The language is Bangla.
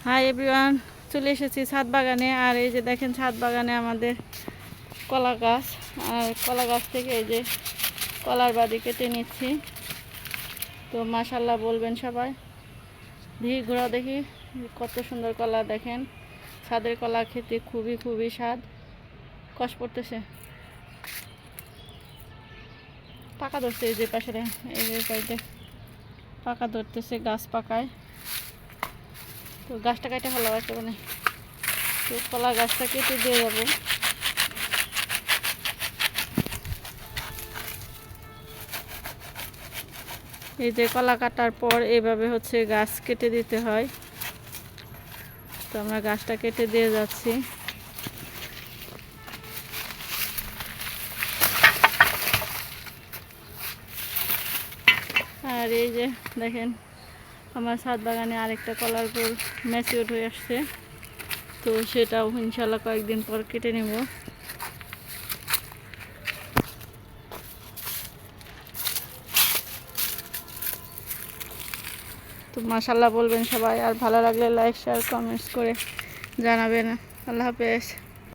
হাই এভরিওয়ান, চলে এসেছি ছাদ বাগানে। আর এই যে দেখেন ছাদ বাগানে আমাদের কলা গাছ, আর কলা গাছ থেকে এই যে কলার বাদি কেটে নিচ্ছি। তো মাশাল্লাহ বলবেন সবাই। দেখি ঘোরা দেখি কত সুন্দর কলা, দেখেন ছাদের কলা খেতে খুবই স্বাদ। কষ পড়তেছে, পাকা ধরছে এই যে পাশে, এই যে পাইতে পাকা ধরতেছে, গাছ পাকায়। তো গাছটা কেটে ভালো আছে মানে, তো কলা গাছটা কেটে দিয়ে যাবো। এই যে কলা কাটার পর এইভাবে হচ্ছে গাছ কেটে দিতে হয়। তো আমরা গাছটা কেটে দিয়ে যাচ্ছি। আর এই যে দেখেন আমার ছাদ বাগানে আরেকটা কলার ফুল ম্যাচিউর হয়ে আসছে। তো সেটাও ইনশাল্লাহ কয়েকদিন পর কেটে নেব। তো মাশাল্লাহ বলবেন সবাই, আর ভালো লাগলে লাইক শেয়ার কমেন্টস করে জানাবেন। আল্লাহ হাফেজ।